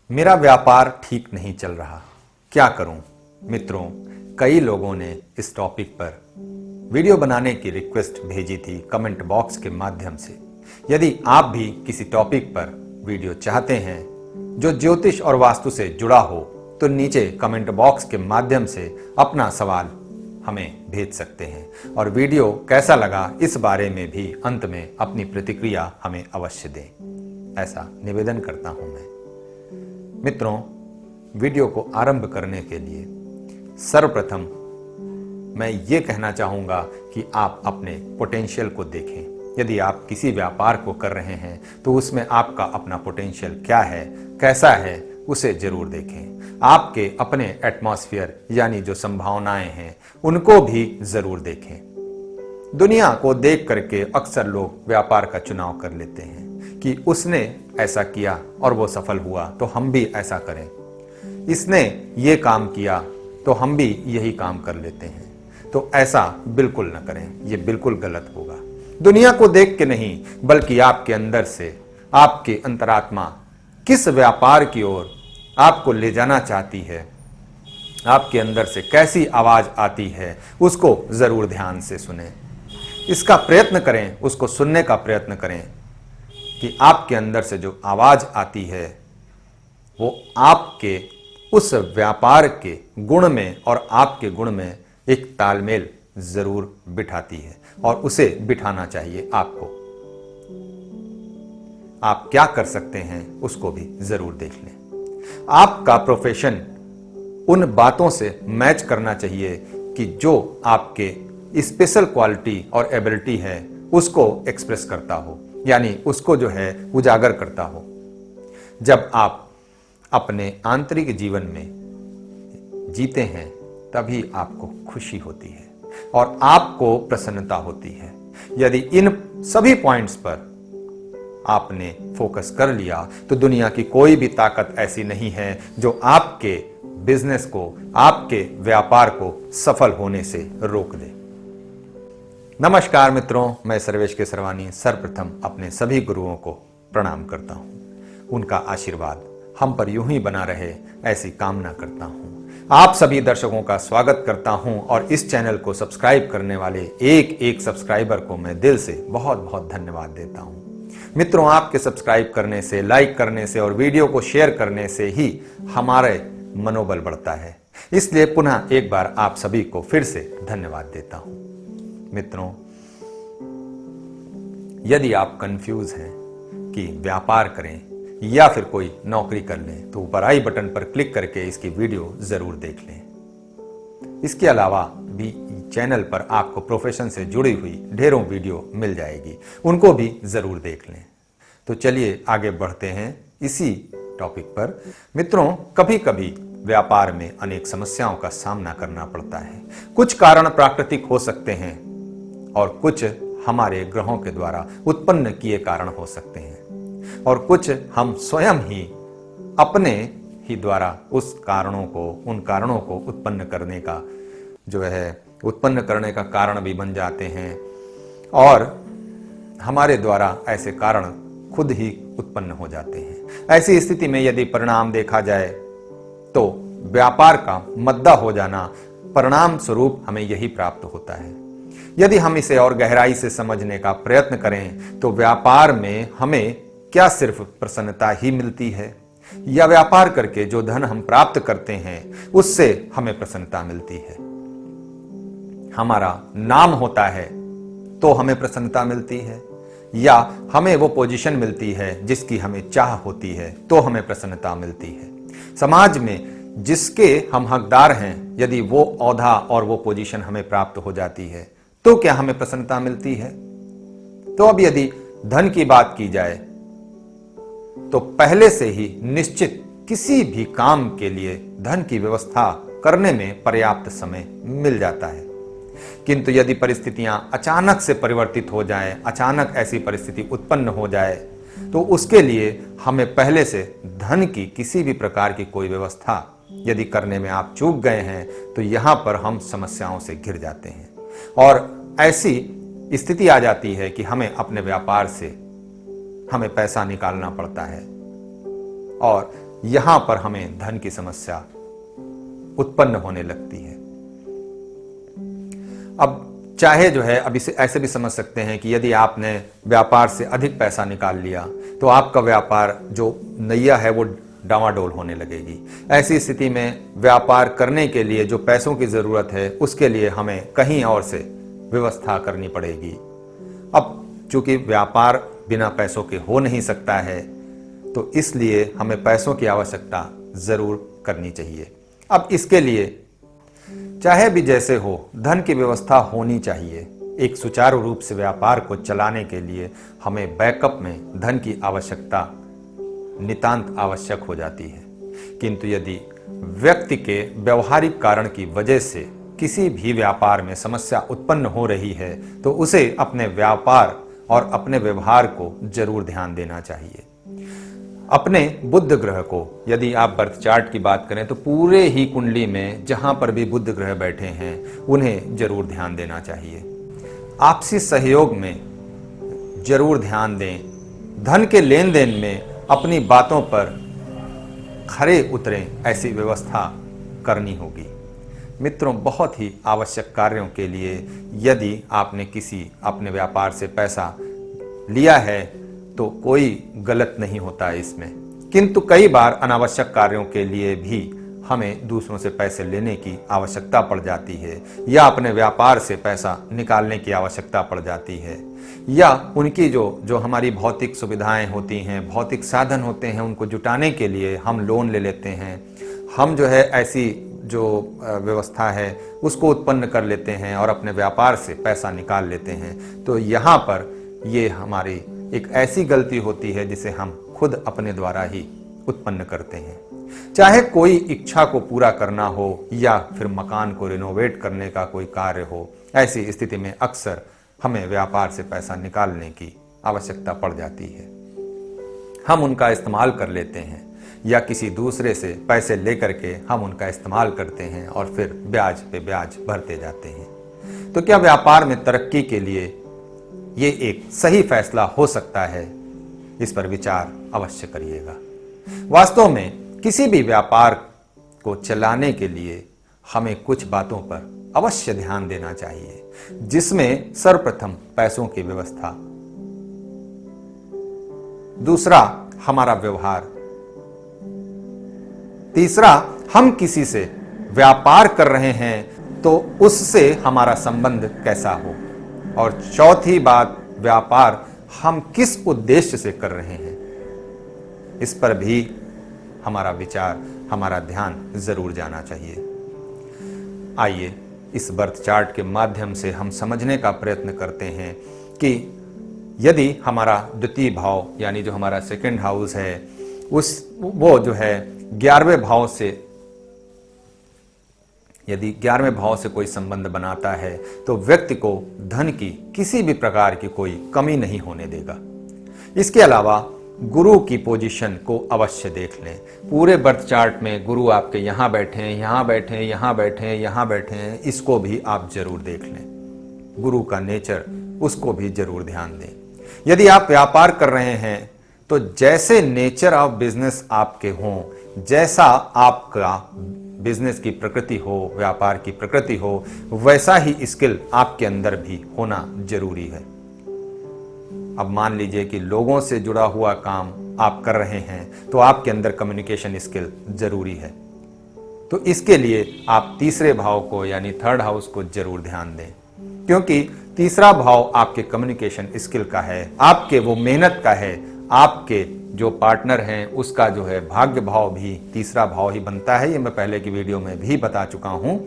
मेरा व्यापार ठीक नहीं चल रहा, क्या करूं? मित्रों, कई लोगों ने इस टॉपिक पर वीडियो बनाने की रिक्वेस्ट भेजी थी कमेंट बॉक्स के माध्यम से। यदि आप भी किसी टॉपिक पर वीडियो चाहते हैं जो ज्योतिष और वास्तु से जुड़ा हो, तो नीचे कमेंट बॉक्स के माध्यम से अपना सवाल हमें भेज सकते हैं और वीडियो कैसा लगा इस बारे में भी अंत में अपनी प्रतिक्रिया हमें अवश्य दें, ऐसा निवेदन करता हूं मैं। मित्रों, वीडियो को आरंभ करने के लिए सर्वप्रथम मैं ये कहना चाहूँगा कि आप अपने पोटेंशियल को देखें। यदि आप किसी व्यापार को कर रहे हैं तो उसमें आपका अपना पोटेंशियल क्या है, कैसा है, उसे जरूर देखें। आपके अपने एटमॉस्फेयर यानी जो संभावनाएं हैं उनको भी जरूर देखें। दुनिया को देख करके अक्सर लोग व्यापार का चुनाव कर लेते हैं कि उसने ऐसा किया और वो सफल हुआ तो हम भी ऐसा करें, इसने ये काम किया तो हम भी यही काम कर लेते हैं। तो ऐसा बिल्कुल न करें, ये बिल्कुल गलत होगा। दुनिया को देख के नहीं, बल्कि आपके अंदर से आपकी अंतरात्मा किस व्यापार की ओर आपको ले जाना चाहती है, आपके अंदर से कैसी आवाज आती है, उसको जरूर ध्यान से सुने। इसका प्रयत्न करें, उसको सुनने का प्रयत्न करें कि आपके अंदर से जो आवाज आती है वो आपके उस व्यापार के गुण में और आपके गुण में एक तालमेल जरूर बिठाती है और उसे बिठाना चाहिए आपको। आप क्या कर सकते हैं उसको भी जरूर देख लें। आपका प्रोफेशन उन बातों से मैच करना चाहिए कि जो आपके स्पेशल क्वालिटी और एबिलिटी है उसको एक्सप्रेस करता हो, यानी उसको जो है उजागर करता हो। जब आप अपने आंतरिक जीवन में जीते हैं तभी आपको खुशी होती है और आपको प्रसन्नता होती है। यदि इन सभी पॉइंट्स पर आपने फोकस कर लिया तो दुनिया की कोई भी ताकत ऐसी नहीं है जो आपके बिजनेस को, आपके व्यापार को सफल होने से रोक दे। नमस्कार मित्रों, मैं सर्वेश केसरवानी सर्वप्रथम अपने सभी गुरुओं को प्रणाम करता हूं। उनका आशीर्वाद हम पर यूं ही बना रहे, ऐसी कामना करता हूं। आप सभी दर्शकों का स्वागत करता हूं और इस चैनल को सब्सक्राइब करने वाले एक एक सब्सक्राइबर को मैं दिल से बहुत बहुत धन्यवाद देता हूं। मित्रों, आपके सब्सक्राइब करने से, लाइक करने से और वीडियो को शेयर करने से ही हमारे मनोबल बढ़ता है। इसलिए पुनः एक बार आप सभी को फिर से धन्यवाद देता हूं। मित्रों, यदि आप कंफ्यूज हैं कि व्यापार करें या फिर कोई नौकरी कर लें तो ऊपर आई बटन पर क्लिक करके इसकी वीडियो जरूर देख लें। इसके अलावा भी चैनल पर आपको प्रोफेशन से जुड़ी हुई ढेरों वीडियो मिल जाएगी, उनको भी जरूर देख लें। तो चलिए आगे बढ़ते हैं इसी टॉपिक पर। मित्रों, कभी कभी व्यापार में अनेक समस्याओं का सामना करना पड़ता है। कुछ कारण प्राकृतिक हो सकते हैं और कुछ हमारे ग्रहों के द्वारा उत्पन्न किए कारण हो सकते हैं और कुछ हम स्वयं ही अपने ही द्वारा उन कारणों को उत्पन्न करने का कारण भी बन जाते हैं और हमारे द्वारा ऐसे कारण खुद ही उत्पन्न हो जाते हैं। ऐसी स्थिति में यदि परिणाम देखा जाए तो व्यापार का मद्दा हो जाना परिणाम स्वरूप हमें यही प्राप्त होता है। यदि हम इसे और गहराई से समझने का प्रयत्न करें तो व्यापार में हमें क्या सिर्फ प्रसन्नता ही मिलती है या व्यापार करके जो धन हम प्राप्त करते हैं उससे हमें प्रसन्नता मिलती है? हमारा नाम होता है तो हमें प्रसन्नता मिलती है या हमें वो पोजीशन मिलती है जिसकी हमें चाह होती है तो हमें प्रसन्नता मिलती है? समाज में जिसके हम हकदार हैं, यदि वो औहदा और वो पोजीशन हमें प्राप्त हो जाती है तो क्या हमें प्रसन्नता मिलती है? तो अब यदि धन की बात की जाए तो पहले से ही निश्चित किसी भी काम के लिए धन की व्यवस्था करने में पर्याप्त समय मिल जाता है। किंतु यदि परिस्थितियां अचानक से परिवर्तित हो जाएं, अचानक ऐसी परिस्थिति उत्पन्न हो जाए तो उसके लिए हमें पहले से धन की किसी भी प्रकार की कोई व्यवस्था यदि करने में आप चूक गए हैं तो यहां पर हम समस्याओं से घिर जाते हैं और ऐसी स्थिति आ जाती है कि हमें अपने व्यापार से हमें पैसा निकालना पड़ता है और यहां पर हमें धन की समस्या उत्पन्न होने लगती है। अब चाहे जो है, अब इसे ऐसे भी समझ सकते हैं कि यदि आपने व्यापार से अधिक पैसा निकाल लिया तो आपका व्यापार जो नैया है वो डामाडोल होने लगेगी। ऐसी स्थिति में व्यापार करने के लिए जो पैसों की जरूरत है उसके लिए हमें कहीं और से व्यवस्था करनी पड़ेगी। अब चूंकि व्यापार बिना पैसों के हो नहीं सकता है, तो इसलिए हमें पैसों की आवश्यकता जरूर करनी चाहिए। अब इसके लिए चाहे भी जैसे हो, धन की व्यवस्था होनी चाहिए। एक सुचारू रूप से व्यापार को चलाने के लिए हमें बैकअप में धन की आवश्यकता नितांत आवश्यक हो जाती है। किंतु यदि व्यक्ति के व्यवहारिक कारण की वजह से किसी भी व्यापार में समस्या उत्पन्न हो रही है तो उसे अपने व्यापार और अपने व्यवहार को जरूर ध्यान देना चाहिए। अपने बुध ग्रह को, यदि आप बर्थ चार्ट की बात करें तो पूरे ही कुंडली में जहां पर भी बुध ग्रह बैठे हैं उन्हें जरूर ध्यान देना चाहिए। आपसी सहयोग में जरूर ध्यान दें। धन के लेन देन में अपनी बातों पर खरे उतरें, ऐसी व्यवस्था करनी होगी। मित्रों, बहुत ही आवश्यक कार्यों के लिए यदि आपने किसी अपने व्यापार से पैसा लिया है तो कोई गलत नहीं होता इसमें। किंतु कई बार अनावश्यक कार्यों के लिए भी हमें दूसरों से पैसे लेने की आवश्यकता पड़ जाती है, या अपने व्यापार से पैसा निकालने की आवश्यकता पड़ जाती है, या उनकी जो हमारी भौतिक सुविधाएं होती हैं, भौतिक साधन होते हैं, उनको जुटाने के लिए हम लोन ले लेते हैं। हम जो है ऐसी जो व्यवस्था है उसको उत्पन्न कर लेते हैं और अपने व्यापार से पैसा निकाल लेते हैं। तो यहाँ पर ये हमारी एक ऐसी गलती होती है जिसे हम खुद अपने द्वारा ही उत्पन्न करते हैं। चाहे कोई इच्छा को पूरा करना हो या फिर मकान को रिनोवेट करने का कोई कार्य हो, ऐसी स्थिति में अक्सर हमें व्यापार से पैसा निकालने की आवश्यकता पड़ जाती है। हम उनका इस्तेमाल कर लेते हैं या किसी दूसरे से पैसे लेकर के हम उनका इस्तेमाल करते हैं और फिर ब्याज पे ब्याज भरते जाते हैं। तो क्या व्यापार में तरक्की के लिए ये एक सही फैसला हो सकता है? इस पर विचार अवश्य करिएगा। वास्तव में किसी भी व्यापार को चलाने के लिए हमें कुछ बातों पर अवश्य ध्यान देना चाहिए, जिसमें सर्वप्रथम पैसों की व्यवस्था, दूसरा हमारा व्यवहार, तीसरा हम किसी से व्यापार कर रहे हैं तो उससे हमारा संबंध कैसा हो, और चौथी बात व्यापार हम किस उद्देश्य से कर रहे हैं, इस पर भी हमारा विचार, हमारा ध्यान जरूर जाना चाहिए। आइए इस बर्थ चार्ट के माध्यम से हम समझने का प्रयत्न करते हैं कि यदि हमारा द्वितीय भाव यानी जो हमारा सेकंड हाउस है वो जो है 11वें भाव से, यदि 11वें भाव से कोई संबंध बनाता है तो व्यक्ति को धन की किसी भी प्रकार की कोई कमी नहीं होने देगा। इसके अलावा गुरु की पोजीशन को अवश्य देख लें। पूरे बर्थ चार्ट में गुरु आपके यहाँ बैठे हैं, यहाँ बैठे हैं, यहाँ बैठे हैं, यहाँ बैठे हैं, इसको भी आप जरूर देख लें। गुरु का नेचर, उसको भी जरूर ध्यान दें। यदि आप व्यापार कर रहे हैं तो जैसे नेचर ऑफ बिजनेस आपके हों, जैसा आपका बिजनेस की प्रकृति हो, व्यापार की प्रकृति हो, वैसा ही स्किल आपके अंदर भी होना जरूरी है। अब मान लीजिए कि लोगों से जुड़ा हुआ काम आप कर रहे हैं तो आपके अंदर कम्युनिकेशन स्किल जरूरी है। तो इसके लिए आप तीसरे भाव को यानी थर्ड हाउस को जरूर ध्यान दें, क्योंकि तीसरा भाव आपके कम्युनिकेशन स्किल का है, आपके वो मेहनत का है, आपके जो पार्टनर हैं उसका जो है भाग्य भाव भी तीसरा भाव ही बनता है। ये मैं पहले की वीडियो में भी बता चुका हूं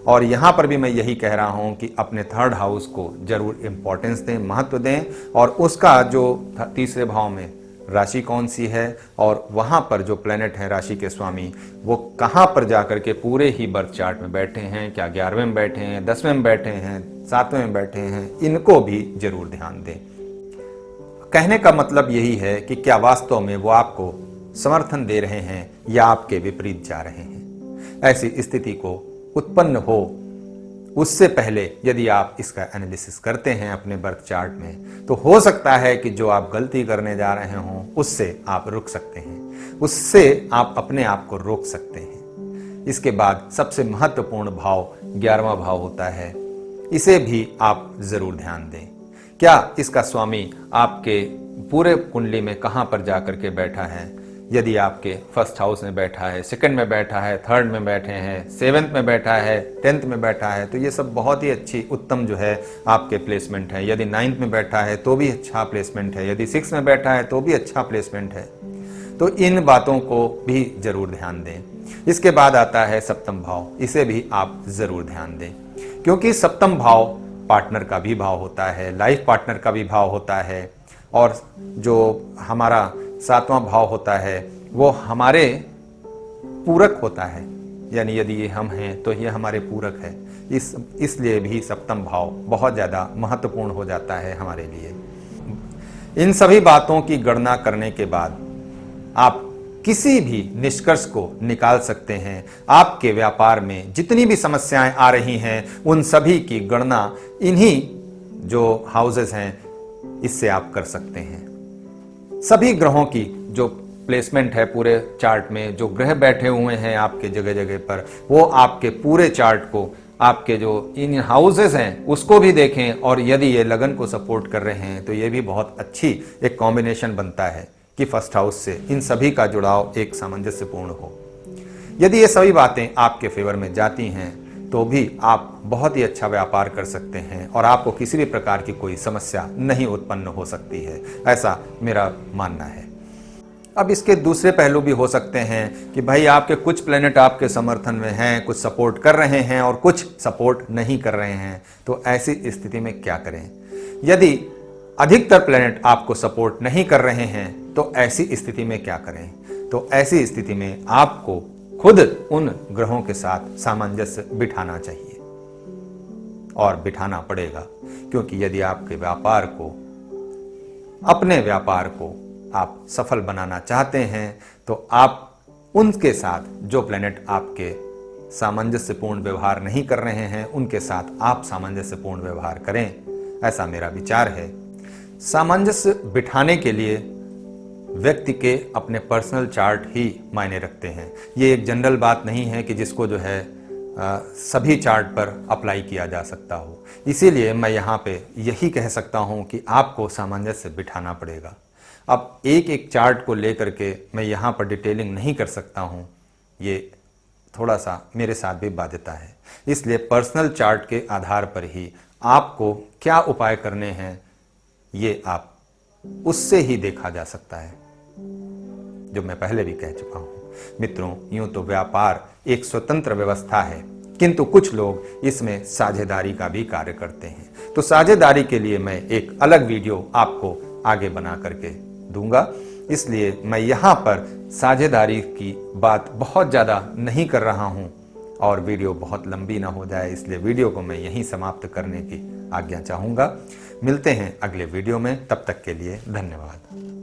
और यहां पर भी मैं यही कह रहा हूं कि अपने थर्ड हाउस को जरूर इंपॉर्टेंस दें, महत्व दें, और उसका जो तीसरे भाव में राशि कौन सी है और वहां पर जो प्लेनेट है राशि के स्वामी वो कहां पर जाकर के पूरे ही बर्थ चार्ट में बैठे हैं, क्या 11वें में बैठे हैं, 10वें में बैठे हैं, 7वें में बैठे हैं, इनको भी जरूर ध्यान दें। कहने का मतलब यही है कि क्या वास्तव में वो आपको समर्थन दे रहे हैं या आपके विपरीत जा रहे हैं। ऐसी स्थिति को उत्पन्न हो उससे पहले यदि आप इसका एनालिसिस करते हैं अपने बर्थ चार्ट में तो हो सकता है कि जो आप गलती करने जा रहे हों उससे आप रुक सकते हैं। उससे आप अपने आप को रोक सकते हैं। इसके बाद सबसे महत्वपूर्ण भाव 11वां भाव होता है, इसे भी आप जरूर ध्यान दें। क्या इसका स्वामी आपके पूरे कुंडली में कहां पर जाकर के बैठा है? यदि आपके फर्स्ट हाउस में बैठा है, सेकंड में बैठा है, थर्ड में बैठे हैं, सेवेंथ में बैठा है, 10th में बैठा है, तो ये सब बहुत ही अच्छी उत्तम जो है आपके प्लेसमेंट है। यदि 9th में बैठा है तो भी अच्छा प्लेसमेंट है, यदि 6th में बैठा है तो भी अच्छा प्लेसमेंट है। तो इन बातों को भी जरूर ध्यान दें। इसके बाद आता है 7वां भाव, इसे भी आप जरूर ध्यान दें, क्योंकि 7वां भाव पार्टनर का भी भाव होता है, लाइफ पार्टनर का भी भाव होता है, और जो हमारा 7वां भाव होता है वो हमारे पूरक होता है, यानी यदि ये हम हैं तो ये हमारे पूरक है। इसलिए भी 7वां भाव बहुत ज़्यादा महत्वपूर्ण हो जाता है हमारे लिए। इन सभी बातों की गणना करने के बाद आप किसी भी निष्कर्ष को निकाल सकते हैं। आपके व्यापार में जितनी भी समस्याएं आ रही हैं उन सभी की गणना इन्हीं जो हाउसेस हैं इससे आप कर सकते हैं। सभी ग्रहों की जो प्लेसमेंट है पूरे चार्ट में, जो ग्रह बैठे हुए हैं आपके जगह जगह पर, वो आपके पूरे चार्ट को, आपके जो इन हाउसेस हैं उसको भी देखें, और यदि ये लगन को सपोर्ट कर रहे हैं तो ये भी बहुत अच्छी एक कॉम्बिनेशन बनता है कि फर्स्ट हाउस से इन सभी का जुड़ाव एक सामंजस्यपूर्ण हो। यदि ये सभी बातें आपके फेवर में जाती हैं तो भी आप बहुत ही अच्छा व्यापार कर सकते हैं और आपको किसी भी प्रकार की कोई समस्या नहीं उत्पन्न हो सकती है, ऐसा मेरा मानना है। अब इसके दूसरे पहलू भी हो सकते हैं कि भाई आपके कुछ प्लैनेट आपके समर्थन में हैं, कुछ सपोर्ट कर रहे हैं और कुछ सपोर्ट नहीं कर रहे हैं, तो ऐसी स्थिति में क्या करें? यदि अधिकतर प्लैनेट आपको सपोर्ट नहीं कर रहे हैं तो ऐसी स्थिति में क्या करें? तो ऐसी स्थिति में आपको खुद उन ग्रहों के साथ सामंजस्य बिठाना चाहिए, और बिठाना पड़ेगा, क्योंकि यदि आपके व्यापार को, अपने व्यापार को आप सफल बनाना चाहते हैं तो आप उनके साथ, जो प्लैनेट आपके सामंजस्यपूर्ण व्यवहार नहीं कर रहे हैं उनके साथ आप सामंजस्यपूर्ण व्यवहार करें, ऐसा मेरा विचार है। सामंजस्य बिठाने के लिए व्यक्ति के अपने पर्सनल चार्ट ही मायने रखते हैं। ये एक जनरल बात नहीं है कि जिसको जो है सभी चार्ट पर अप्लाई किया जा सकता हो। इसीलिए मैं यहाँ पे यही कह सकता हूँ कि आपको सामंजस्य बिठाना पड़ेगा। अब एक एक चार्ट को लेकर के मैं यहाँ पर डिटेलिंग नहीं कर सकता हूँ, ये थोड़ा सा मेरे साथ भी बाध्यता है। इसलिए पर्सनल चार्ट के आधार पर ही आपको क्या उपाय करने हैं ये आप उससे ही देखा जा सकता है, जो मैं पहले भी कह चुका हूं। मित्रों, यूं तो व्यापार एक स्वतंत्र व्यवस्था है, किंतु कुछ लोग इसमें साझेदारी का भी कार्य करते हैं। तो साझेदारी के लिए मैं एक अलग वीडियो आपको आगे बना करके दूंगा, इसलिए मैं यहाँ पर साझेदारी की बात बहुत ज़्यादा नहीं कर रहा हूँ और वीडियो बहुत लंबी ना हो जाए, इसलिए वीडियो को मैं यहीं समाप्त करने की आज्ञा चाहूँगा। मिलते हैं अगले वीडियो में, तब तक के लिए धन्यवाद।